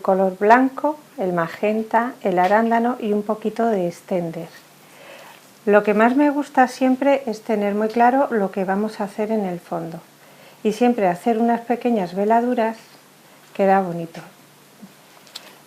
color blanco, el magenta, el arándano y un poquito de extender. Lo que más me gusta siempre es tener muy claro lo que vamos a hacer en el fondo y siempre hacer unas pequeñas veladuras queda bonito.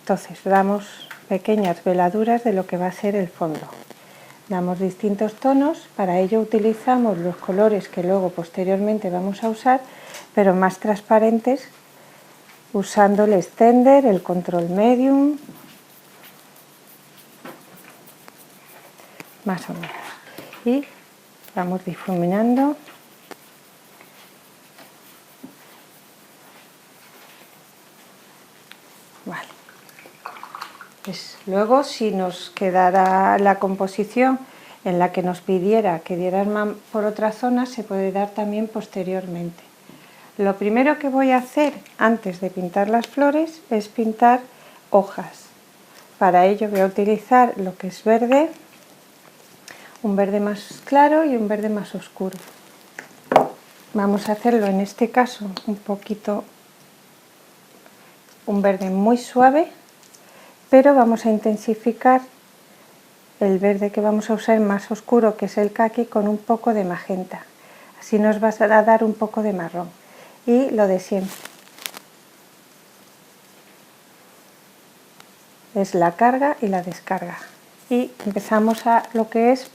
Entonces damos pequeñas veladuras de lo que va a ser el fondo. Damos distintos tonos, para ello utilizamos los colores que luego posteriormente vamos a usar, pero más transparentes, usando el extender, el control medium, más o menos. Y vamos difuminando. Vale. Pues luego, si nos quedara la composición en la que nos pidiera que dieran por otra zona, se puede dar también posteriormente. Lo primero que voy a hacer antes de pintar las flores es pintar hojas. Para ello voy a utilizar lo que es verde, un verde más claro y un verde más oscuro. Vamos a hacerlo en este caso un verde muy suave, pero vamos a intensificar el verde que vamos a usar más oscuro, que es el caqui, con un poco de magenta. Así nos va a dar un poco de marrón. Y lo de siempre. Es la carga y la descarga. Y empezamos a lo que es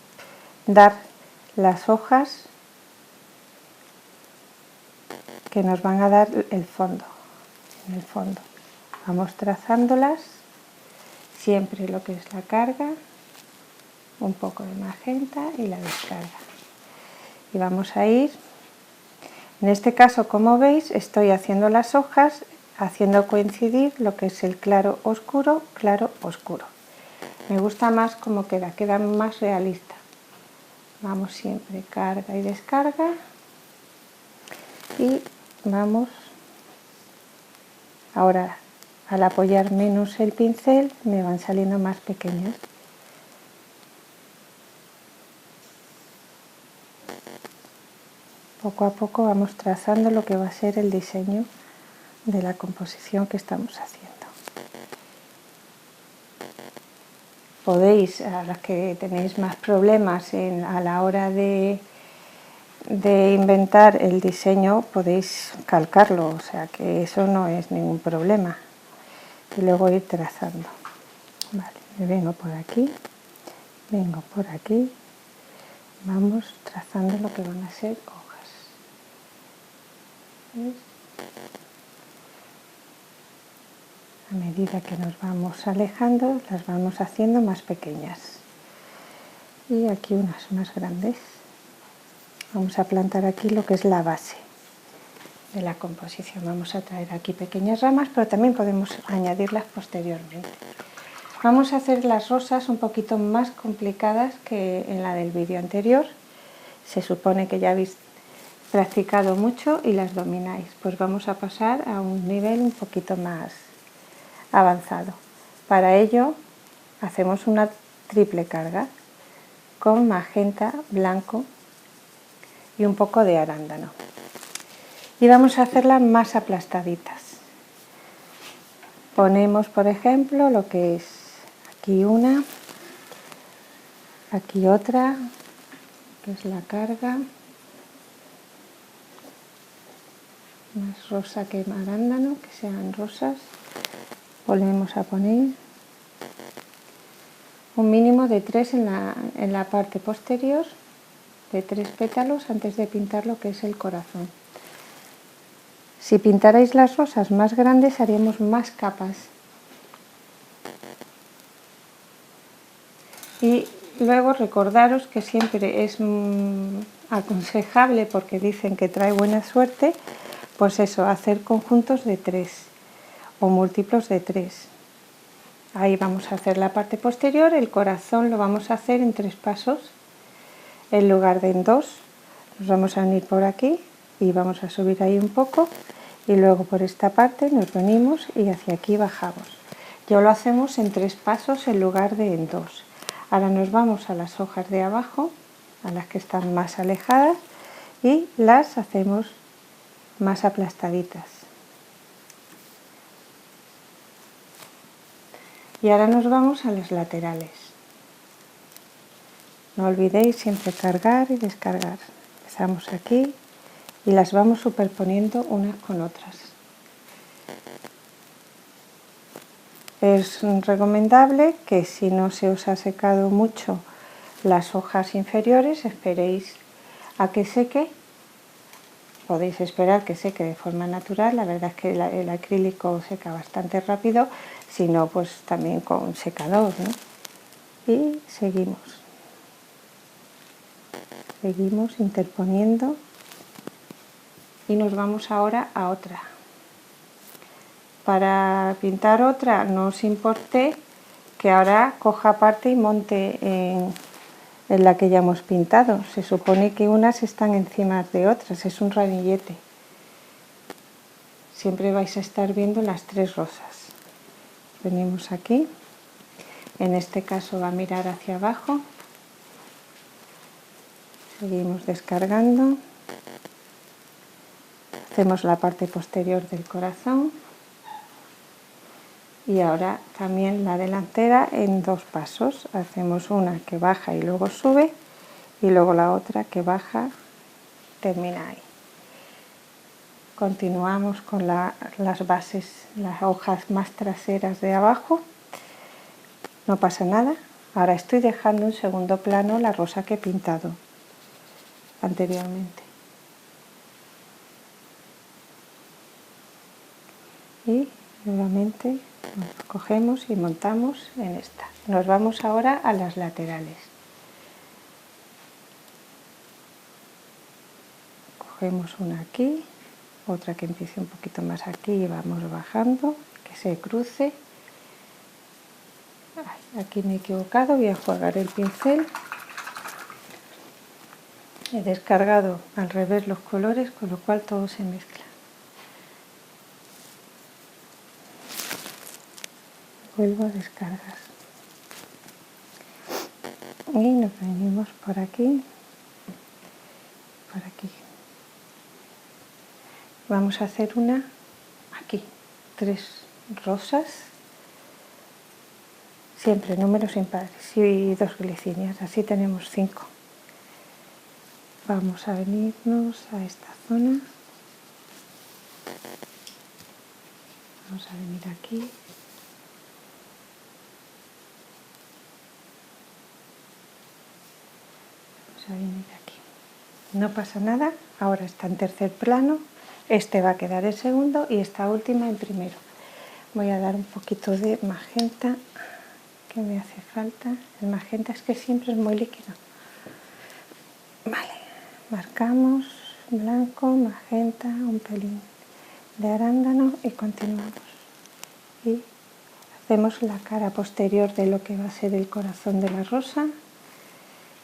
dar las hojas que nos van a dar el fondo. En el fondo vamos trazándolas, siempre lo que es la carga, un poco de magenta y la descarga. Y vamos a ir, en este caso, como veis, estoy haciendo las hojas, haciendo coincidir lo que es el claro oscuro, claro oscuro. Me gusta más cómo queda más realista. Vamos siempre carga y descarga y vamos. Ahora, al apoyar menos el pincel, me van saliendo más pequeñas. Poco a poco vamos trazando lo que va a ser el diseño de la composición que estamos haciendo. Podéis, a las que tenéis más problemas a la hora de inventar el diseño, podéis calcarlo, o sea que eso no es ningún problema. Y luego ir trazando. Vale, me vengo por aquí, vengo por aquí, vamos trazando lo que van a ser hojas. ¿Ves? A medida que nos vamos alejando, las vamos haciendo más pequeñas. Y aquí unas más grandes. Vamos a plantar aquí lo que es la base de la composición. Vamos a traer aquí pequeñas ramas, pero también podemos añadirlas posteriormente. Vamos a hacer las rosas un poquito más complicadas que en la del vídeo anterior. Se supone que ya habéis practicado mucho y las domináis. Pues vamos a pasar a un nivel un poquito más avanzado. Para ello hacemos una triple carga con magenta, blanco y un poco de arándano. Y vamos a hacerlas más aplastaditas. Ponemos, por ejemplo, lo que es aquí una, aquí otra, que es la carga, más rosa que arándano, que sean rosas. Volvemos a poner un mínimo de 3 en la parte posterior, de 3 pétalos antes de pintar lo que es el corazón. Si pintarais las rosas más grandes haríamos más capas. Y luego recordaros que siempre es aconsejable, porque dicen que trae buena suerte, pues eso, hacer conjuntos de 3 o múltiplos de 3. Ahí vamos a hacer la parte posterior, el corazón lo vamos a hacer en 3 pasos, en lugar de en 2. Nos vamos a unir por aquí y vamos a subir ahí un poco y luego por esta parte nos venimos y hacia aquí bajamos. Ya lo hacemos en 3 pasos en lugar de en 2. Ahora nos vamos a las hojas de abajo, a las que están más alejadas, y las hacemos más aplastaditas. Y ahora nos vamos a las laterales. No olvidéis siempre cargar y descargar. Empezamos aquí y las vamos superponiendo unas con otras. Es recomendable que si no se os ha secado mucho las hojas inferiores, esperéis a que seque. Podéis esperar que seque de forma natural, la verdad es que el acrílico seca bastante rápido, si no pues también con secador, ¿no? Y seguimos interponiendo y nos vamos ahora a otra. Para pintar otra no os importe que ahora coja parte y monte en la que ya hemos pintado. Se supone que unas están encima de otras, es un ramillete. Siempre vais a estar viendo las tres rosas. Venimos aquí, en este caso va a mirar hacia abajo, seguimos descargando, hacemos la parte posterior del corazón y ahora también la delantera en dos pasos. Hacemos una que baja y luego sube y luego la otra que baja, termina ahí. Continuamos con las bases, las hojas más traseras de abajo. No pasa nada. Ahora estoy dejando en segundo plano la rosa que he pintado anteriormente. Y nuevamente nos cogemos y montamos en esta. Nos vamos ahora a las laterales. Cogemos una aquí, otra que empiece un poquito más aquí y vamos bajando, que se cruce. Aquí me he equivocado, voy a enjuagar el pincel. He descargado al revés los colores, con lo cual todo se mezcla. Vuelvo a descargar. Y nos venimos por aquí, por aquí. Vamos a hacer una aquí, 3 rosas, siempre números impares y 2 glicinias, así tenemos 5. Vamos a venirnos a esta zona, vamos a venir aquí, vamos a venir aquí. No pasa nada, ahora está en tercer plano, este va a quedar en segundo y esta última en primero. Voy a dar un poquito de magenta que me hace falta. El magenta es que siempre es muy líquido. Vale, marcamos blanco, magenta, un pelín de arándano y continuamos. Y hacemos la cara posterior de lo que va a ser el corazón de la rosa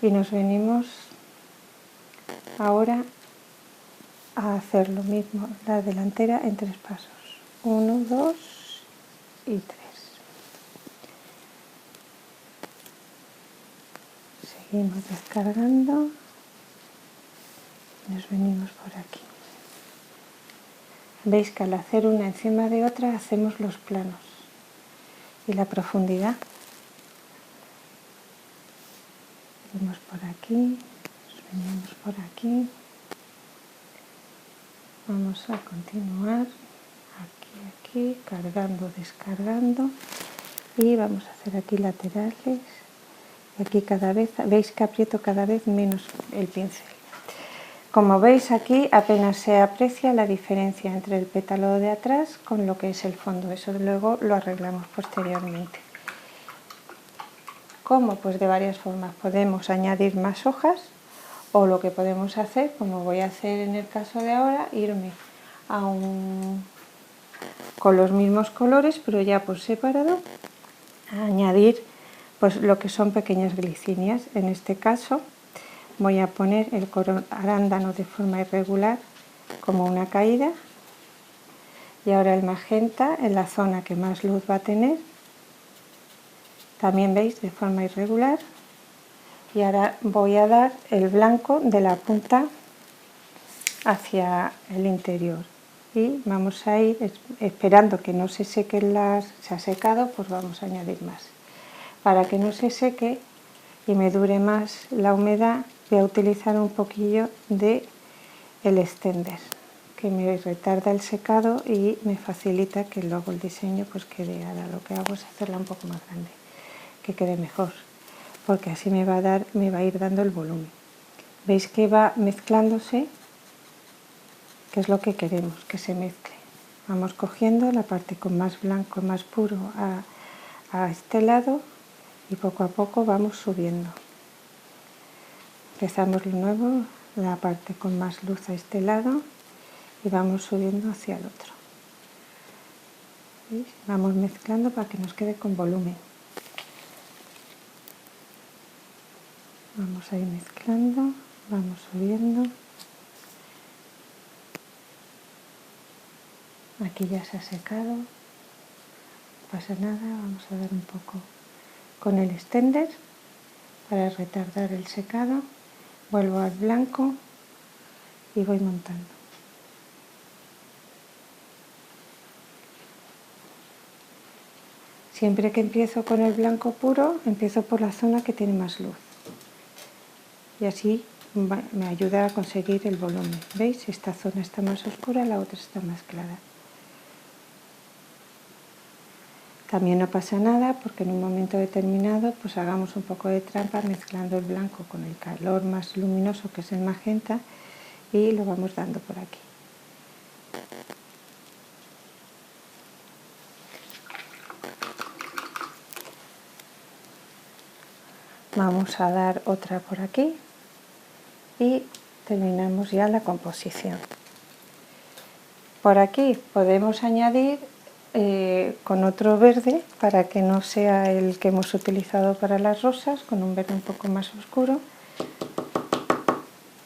y nos venimos ahora a hacer lo mismo, la delantera en 3 pasos. 1, 2 y 3. Seguimos descargando. Nos venimos por aquí. Veis que al hacer una encima de otra hacemos los planos y la profundidad. Venimos por aquí, nos venimos por aquí. Vamos a continuar aquí, cargando, descargando y vamos a hacer aquí laterales. Y aquí cada vez, veis que aprieto cada vez menos el pincel. Como veis aquí apenas se aprecia la diferencia entre el pétalo de atrás con lo que es el fondo, eso luego lo arreglamos posteriormente. ¿Cómo? Pues de varias formas. Podemos añadir más hojas o lo que podemos hacer, como voy a hacer en el caso de ahora, irme con los mismos colores pero ya por separado, a añadir pues lo que son pequeñas glicinias. En este caso voy a poner el arándano de forma irregular como una caída y ahora el magenta en la zona que más luz va a tener, también veis de forma irregular, y ahora voy a dar el blanco de la punta hacia el interior. y vamos a ir esperando que no se sequen se ha secado, pues vamos a añadir más. Para que no se seque y me dure más la humedad, voy a utilizar un poquillo de el extender, que me retarda el secado y me facilita que luego el diseño pues quede. Ahora lo que hago es hacerla un poco más grande, que quede mejor, porque así me va a ir dando el volumen. Veis que va mezclándose, que es lo que queremos, que se mezcle. Vamos cogiendo la parte con más blanco, más puro a este lado, y poco a poco vamos subiendo. Empezamos de nuevo la parte con más luz a este lado y vamos subiendo hacia el otro. ¿Veis? Vamos mezclando para que nos quede con volumen. Vamos a ir mezclando, vamos subiendo. Aquí ya se ha secado, no pasa nada, vamos a dar un poco con el extender para retardar el secado. Vuelvo al blanco y voy montando. Siempre que empiezo con el blanco puro, empiezo por la zona que tiene más luz. Y así me ayuda a conseguir el volumen. ¿Veis? Esta zona está más oscura, la otra está más clara. También no pasa nada porque en un momento determinado pues hagamos un poco de trampa mezclando el blanco con el color más luminoso, que es el magenta, y lo vamos dando por aquí. Vamos a dar otra por aquí y terminamos ya la composición. Por aquí podemos añadir con otro verde, para que no sea el que hemos utilizado para las rosas, con un verde un poco más oscuro.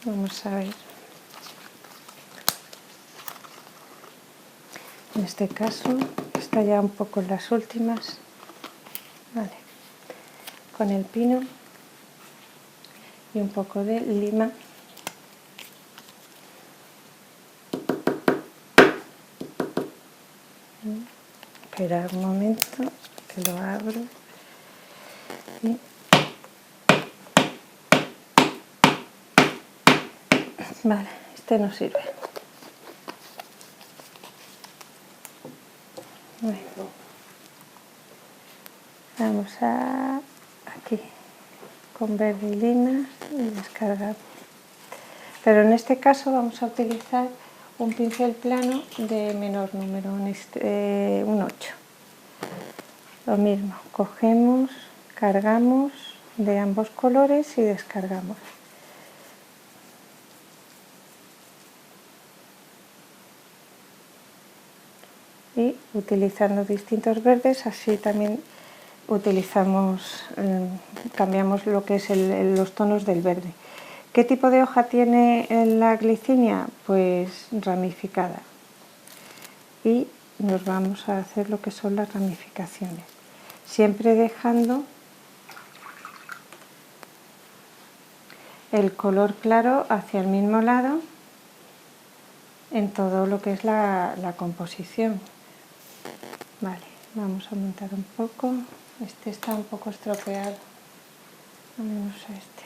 Vamos a ver. En este caso está ya un poco en las últimas. Vale. Con el pino y un poco de lima. Esperar un momento que lo abro. Y vale, este no sirve. Bueno, vamos a aquí con verde y lima y descargar. Pero en este caso vamos a utilizar un pincel plano de menor número, un 8. Lo mismo, cogemos, cargamos de ambos colores y descargamos. Y utilizando distintos verdes, así también cambiamos lo que es los tonos del verde. ¿Qué tipo de hoja tiene la glicinia? Pues ramificada. Y nos vamos a hacer lo que son las ramificaciones, siempre dejando el color claro hacia el mismo lado en todo lo que es la composición. Vale, vamos a montar un poco. Este está un poco estropeado. Vamos a este.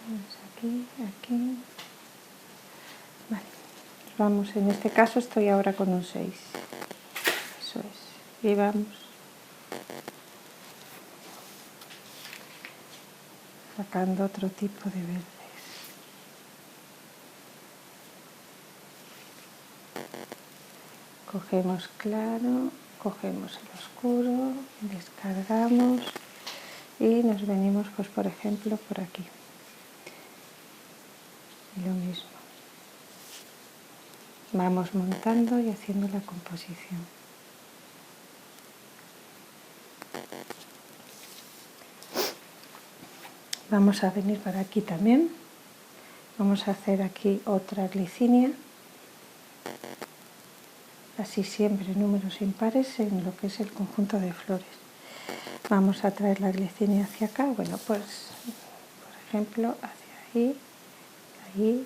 Vamos aquí, aquí. Vale, vamos, en este caso estoy ahora con un 6. Eso es. Y vamos sacando otro tipo de verdes. Cogemos claro, cogemos el oscuro, descargamos y nos venimos, pues por ejemplo, por aquí. Y lo mismo. Vamos montando y haciendo la composición. Vamos a venir para aquí también. Vamos a hacer aquí otra glicinia. Así siempre números impares en lo que es el conjunto de flores. Vamos a traer la glicinia hacia acá. Bueno, pues por ejemplo hacia ahí, ahí.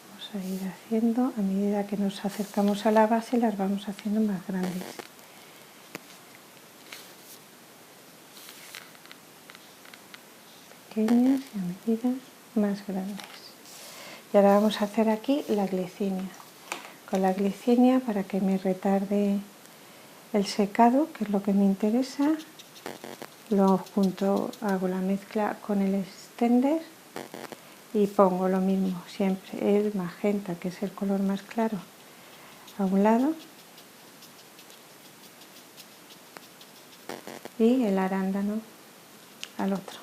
Vamos a ir haciendo, a medida que nos acercamos a la base, las vamos haciendo más grandes. Pequeñas y a medida más grandes. Y ahora vamos a hacer aquí la glicinia. Con la glicinia, para que me retarde el secado, que es lo que me interesa, lo junto, hago la mezcla con el extender y pongo lo mismo, siempre el magenta, que es el color más claro, a un lado, y el arándano al otro,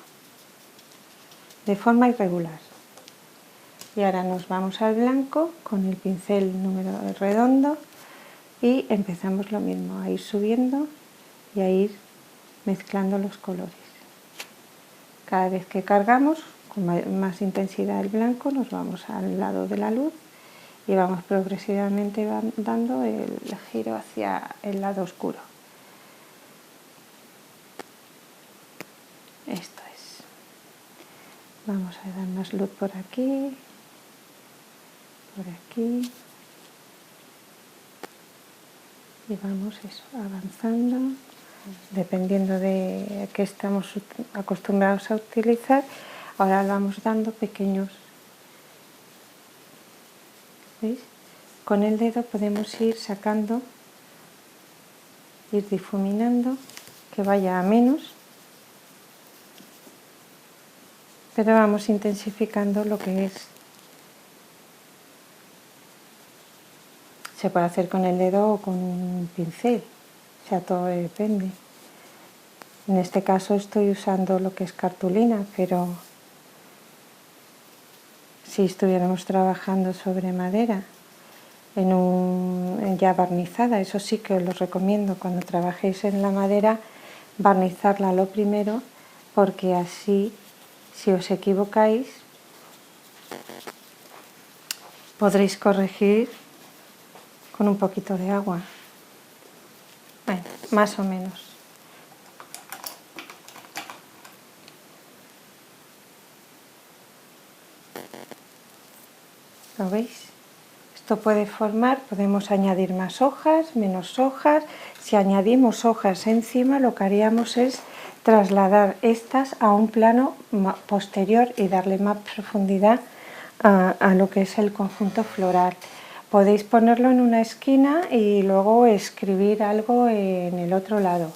de forma irregular. Y ahora nos vamos al blanco con el pincel número redondo y empezamos lo mismo, a ir subiendo y a ir mezclando los colores. Cada vez que cargamos con más intensidad el blanco, nos vamos al lado de la luz y vamos progresivamente dando el giro hacia el lado oscuro. Esto es. Vamos a dar más luz por aquí, y vamos eso, avanzando, dependiendo de qué estamos acostumbrados a utilizar. Ahora vamos dando pequeños, ¿veis? Con el dedo podemos ir sacando, ir difuminando, que vaya a menos, pero vamos intensificando lo que es. Se puede hacer con el dedo o con un pincel, o sea, todo depende. En este caso estoy usando lo que es cartulina, pero si estuviéramos trabajando sobre madera, ya barnizada, eso sí que os lo recomiendo cuando trabajéis en la madera, barnizarla lo primero, porque así, si os equivocáis, podréis corregir con un poquito de agua. Bueno, más o menos. ¿Lo veis? Esto puede formar, podemos añadir más hojas, menos hojas. Si añadimos hojas encima, lo que haríamos es trasladar estas a un plano posterior y darle más profundidad a lo que es el conjunto floral. Podéis ponerlo en una esquina y luego escribir algo en el otro lado.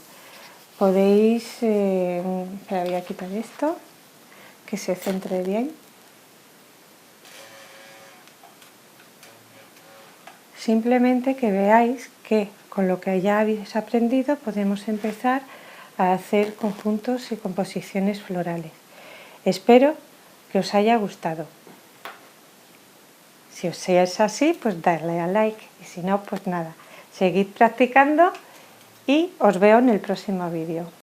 Podéis, espera, voy a quitar esto, que se centre bien. Simplemente que veáis que con lo que ya habéis aprendido podemos empezar a hacer conjuntos y composiciones florales. Espero que os haya gustado. Si os es así, pues darle a like, y si no, pues nada, seguid practicando y os veo en el próximo vídeo.